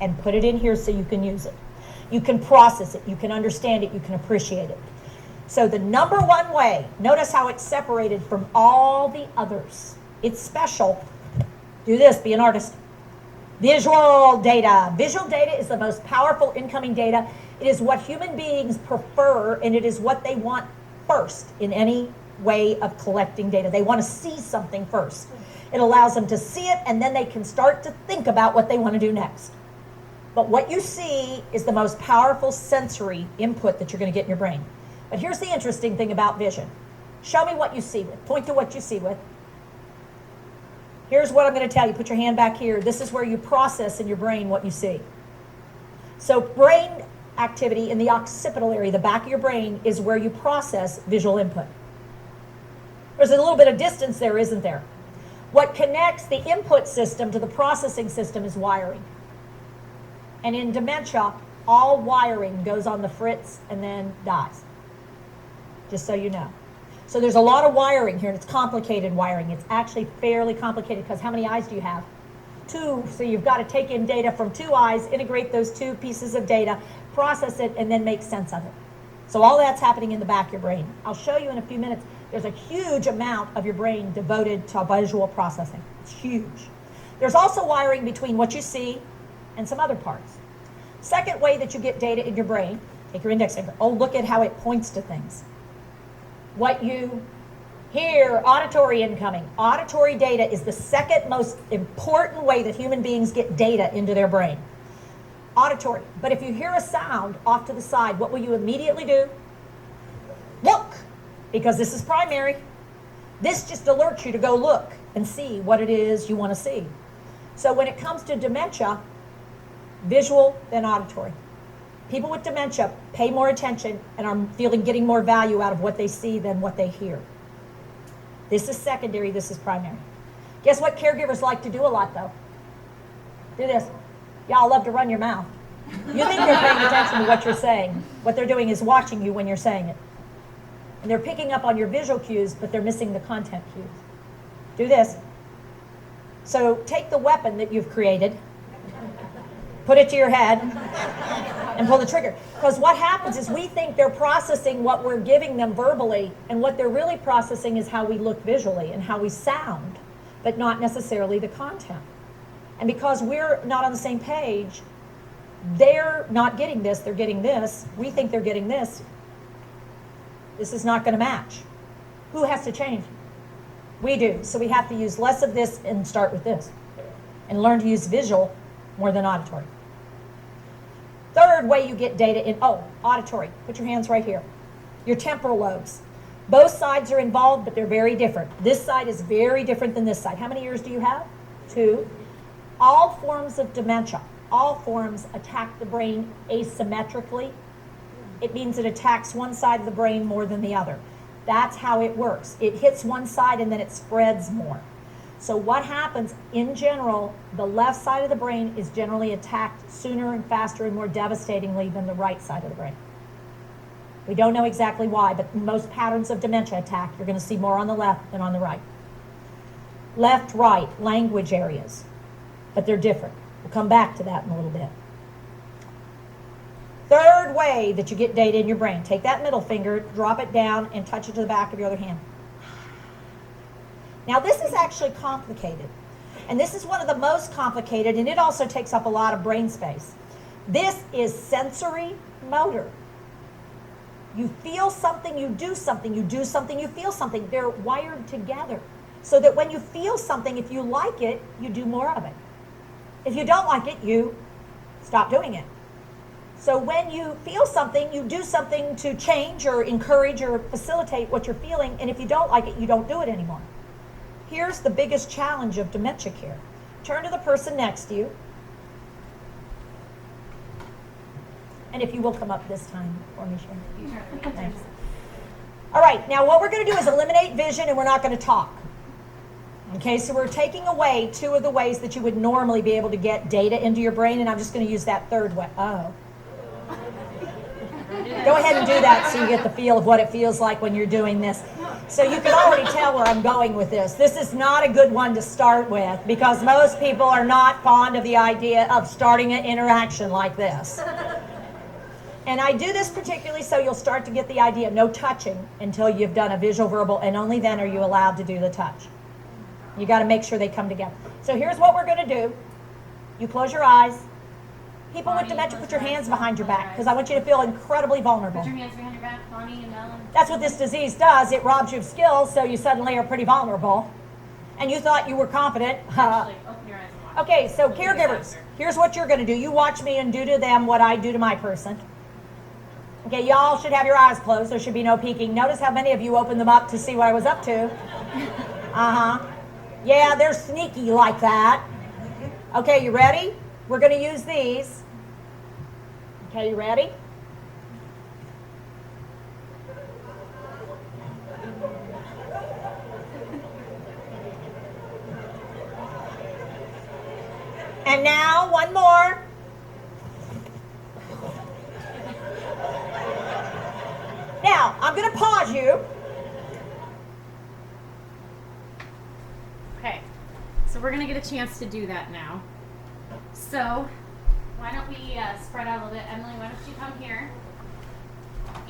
and put it in here so you can use it. You can process it, you can understand it, you can appreciate it. So the number one way, notice how it's separated from all the others. It's special. Do this, be an artist. Visual data. Visual data is the most powerful incoming data. It is what human beings prefer, and it is what they want first in any way of collecting data. They want to see something first. It allows them to see it, and then they can start to think about what they want to do next. But what you see is the most powerful sensory input that you're going to get in your brain. But here's the interesting thing about vision. Show me what you see with. Point to what you see with. Here's what I'm going to tell you. Put your hand back here. This is where you process in your brain what you see. So brain activity in the occipital area, the back of your brain, is where you process visual input. There's a little bit of distance there, isn't there? What connects the input system to the processing system is wiring. And in dementia, all wiring goes on the fritz and then dies. Just so you know. So there's a lot of wiring here, and it's complicated wiring. It's actually fairly complicated because how many eyes do you have? 2. So you've got to take in data from 2 eyes, integrate those 2 pieces of data, process it, and then make sense of it. So all that's happening in the back of your brain. I'll show you in a few minutes. There's a huge amount of your brain devoted to visual processing. It's huge. There's also wiring between what you see and some other parts. Second way that you get data in your brain, take your index finger. Oh, look at how it points to things. What you hear, auditory incoming. Auditory data is the second most important way that human beings get data into their brain. Auditory. But if you hear a sound off to the side, what will you immediately do? Look, because this is primary. This just alerts you to go look and see what it is you want to see. So when it comes to dementia, visual then auditory. People with dementia pay more attention and are getting more value out of what they see than what they hear. This is secondary, this is primary. Guess what caregivers like to do a lot though? Do this. Y'all love to run your mouth. You think they're paying attention to what you're saying. What they're doing is watching you when you're saying it. And they're picking up on your visual cues, but they're missing the content cues. Do this. So take the weapon that you've created, put it to your head, and pull the trigger. Because what happens is we think they're processing what we're giving them verbally, and what they're really processing is how we look visually and how we sound, but not necessarily the content. And because we're not on the same page, they're not getting this, they're getting this. We think they're getting this. This is not going to match. Who has to change? We do. So we have to use less of this and start with this. And learn to use visual more than auditory. Third way you get data in, auditory. Put your hands right here. Your temporal lobes. Both sides are involved, but they're very different. This side is very different than this side. How many ears do you have? 2. All forms of dementia, all forms attack the brain asymmetrically. It means it attacks one side of the brain more than the other. That's how it works. It hits one side and then it spreads more. So what happens in general, the left side of the brain is generally attacked sooner and faster and more devastatingly than the right side of the brain. We don't know exactly why, but most patterns of dementia attack, you're going to see more on the left than on the right. Left, right, language areas, but they're different. We'll come back to that in a little bit. Third way that you get data in your brain, take that middle finger, drop it down, and touch it to the back of your other hand. Now this is actually complicated, and this is one of the most complicated, and it also takes up a lot of brain space. This is sensory motor. You feel something, you do something, you do something, you feel something. They're wired together so that when you feel something, if you like it, you do more of it. If you don't like it, you stop doing it. So when you feel something, you do something to change or encourage or facilitate what you're feeling, and if you don't like it, you don't do it anymore. Here's the biggest challenge of dementia care. Turn to the person next to you. And if you will come up this time for me, Sharon. Thanks. All right, now what we're going to do is eliminate vision, and we're not going to talk. Okay, so we're taking away 2 of the ways that you would normally be able to get data into your brain, and I'm just going to use that third way. Go ahead and do that so you get the feel of what it feels like when you're doing this. So you can already tell where I'm going with this. This is not a good one to start with because most people are not fond of the idea of starting an interaction like this. And I do this particularly so you'll start to get the idea. No touching until you've done a visual, verbal, and only then are you allowed to do the touch. You got to make sure they come together. So here's what we're going to do. You close your eyes. People with dementia, put your hands behind your back because I want you to feel incredibly vulnerable. Put your hands behind your back, Bonnie and Ellen. That's what this disease does. It robs you of skills, so you suddenly are pretty vulnerable. And you thought you were confident. Actually, open your eyes and watch. Okay, so caregivers, here's what you're going to do. You watch me and do to them what I do to my person. Okay, y'all should have your eyes closed. There should be no peeking. Notice how many of you opened them up to see what I was up to. Yeah, they're sneaky like that. Okay, you ready? We're going to use these. Okay, you ready? And now, one more. Now, I'm going to pause you. Okay, so we're going to get a chance to do that now. So, why don't we spread out a little bit. Emily, why don't you come here?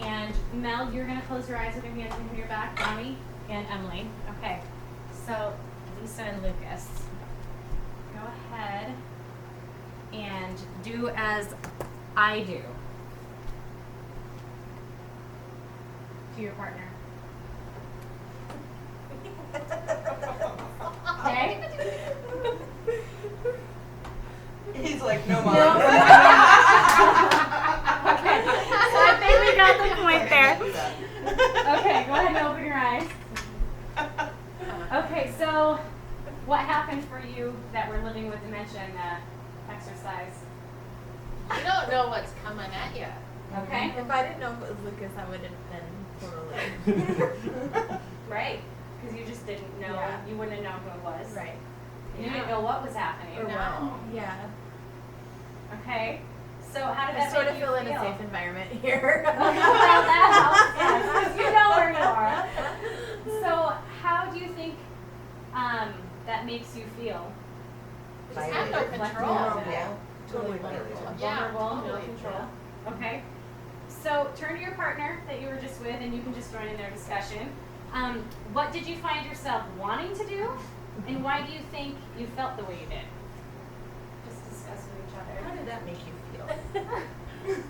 And Mel, you're going to close your eyes with your hands behind your back. Bonnie and Emily. Okay, so Lisa and Lucas, go ahead and do as I do to your partner. Okay? He's like, no, Mom. No. Okay, so I think we got the point there. Okay, go ahead and open your eyes. Okay, so what happened for you that were living with dementia in that exercise? You don't know what's coming at you. Okay? If I didn't know if it was Lucas, I would have been totally. Right, because you just didn't know, Yeah. you wouldn't have known who it was. Right. You didn't know what was happening. Or No. what? Yeah. Okay, so how did I that sort make of you feel in a safe environment here. Well, that helps, yes, 'cause you know where you are. So how do you think that makes you feel? You just have no control. Yeah, totally vulnerable. Yeah, Vulnerable, no totally. control. Okay. So turn to your partner that you were just with, and you can just join in their discussion. What did you find yourself wanting to do, and why do you think you felt the way you did? Just discuss with each How other. did that make you feel?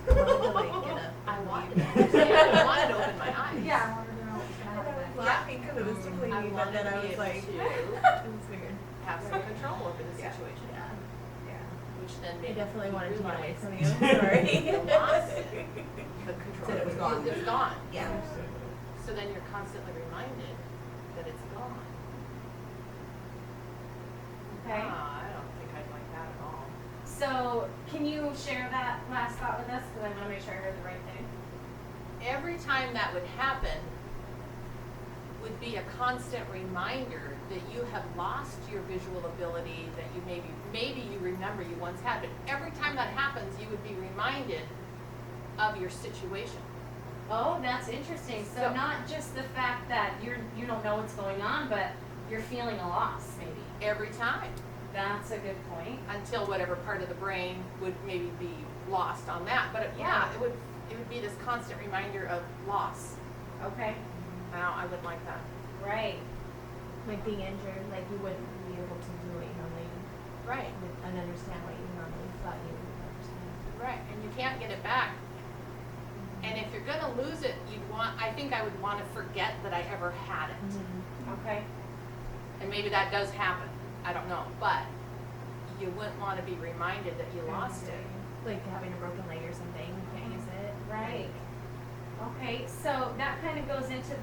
I wanted to. I wanted to open my eyes. Yeah, I wanted to know what's gonna I was happen. laughing because it was tickling I me, but wanted then to I be was able like, to it was weird. have some control over the Yeah. situation. Yeah. Yeah. Which then I made definitely me wanted to get away realize from you. Sorry. you lost it. The control. Said it was gone. It's gone. Yeah. So then you're constantly reminded that it's gone. Okay. I don't think I'd like that at all. So can you share that last thought with us? Because I want to make sure I heard the right thing. Every time that would happen would be a constant reminder that you have lost your visual ability that you maybe you remember you once had, but every time that happens you would be reminded of your situation. Oh, that's interesting. So So- not just the fact that you don't know what's going on, but you're feeling a loss, maybe. Every time. That's a good point. Until whatever part of the brain would maybe be lost on that. But Yeah. it would be this constant reminder of loss. Okay. Now I would like that. Right. Like being injured, like you wouldn't be able to do what you normally Right. would and understand what you normally thought you would understand. Right. And you can't get it back. And if you're gonna lose it, I think I would want to forget that I ever had it. Okay. And maybe that does happen. I don't know. But you wouldn't want to be reminded that you lost it. Like having a broken leg or something, you can't use it. Right. Okay, so that kind of goes into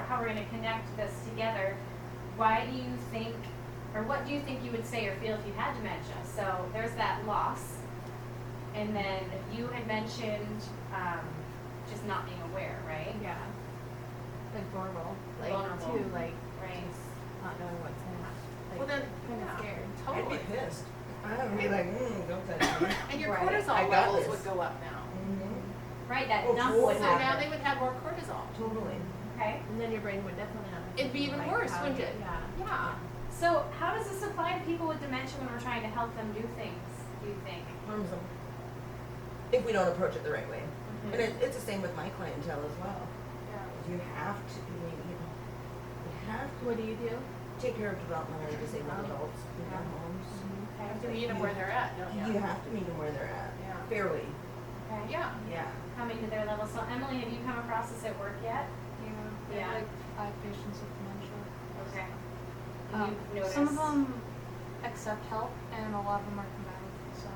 how we're going to connect this together. Why do you think, or what do you think you would say or feel if you had dementia? So there's that loss, and then you had mentioned just not being aware, right? Yeah. Like vulnerable. Like Vulnerable. too, like Right. just not knowing what's gonna happen. Like Well, then, kind of yeah. scared. I'd Totally. be pissed. I would be like, don't touch me. And your Right. cortisol I got levels this. would go up now. Mm-hmm. Right, that Oh, dump cool. would So now happen. they would have more cortisol. Totally. Okay. Okay. And then your brain would definitely not. It'd be even like worse, how wouldn't you- it? Yeah. Yeah. So how does this apply to people with dementia when we're trying to help them do things, do you think? Harms them. If we don't approach it the right way. Mm-hmm. And it's the same with my clientele as well. You have to, you have to What do you do? take care of developmentally disabled adults in their homes. You have to meet them where they're at, don't you? You have to meet them where they're at, Yeah. fairly, Okay. Yeah. yeah. Coming to their level. So Emily, have you come across this at work yet? Yeah, Yeah. like 5 patients with dementia. Okay. And you've noticed? Some of them accept help, and a lot of them are combative. So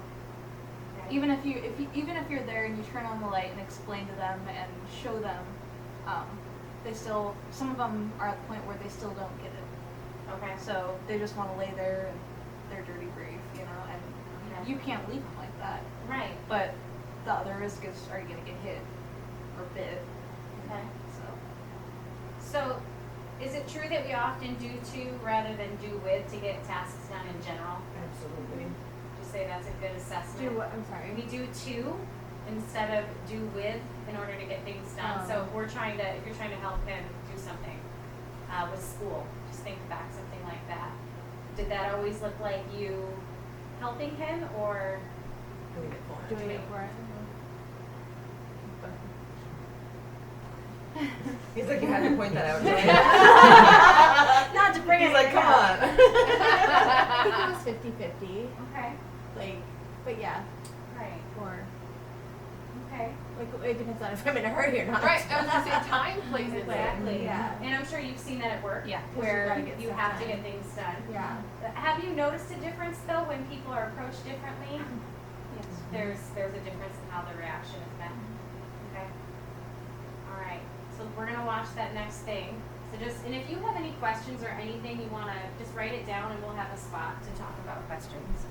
Okay. even if you're there and you turn on the light and explain to them and show them, they still, some of them are at the point where they still don't get it. Okay. So they just want to lay there and they're dirty brief, you know, and Okay. you can't leave them like that. Right. But the other risk is, are you going to get hit or bit? Okay. So. So, is it true that we often do to rather than do with to get tasks done in general? Absolutely. Would you say that's a good assessment? Do what? I'm sorry. We do to instead of do with in order to get things done. So if you're trying to help him do something with school, just think back something like that. Did that always look like you helping him or? Doing it for Doing it for it. He's like, you had to point that out, right? Not to bring He's it like, come on. I think it was 50-50. Okay. Like, but yeah, Right. or Okay. like it depends on if I'm in a hurry or not. Right, I was gonna say time plays into it. Exactly. Yeah. And I'm sure you've seen that at work. Yeah. 'Cause you Where gotta get you stuff have to done. get things done. Yeah. Have you noticed a difference though when people are approached differently? Yes. There's a difference in how the reaction is met. Okay. All right. So we're gonna watch that next thing. So and if you have any questions or anything you wanna just write it down and we'll have a spot to talk about questions.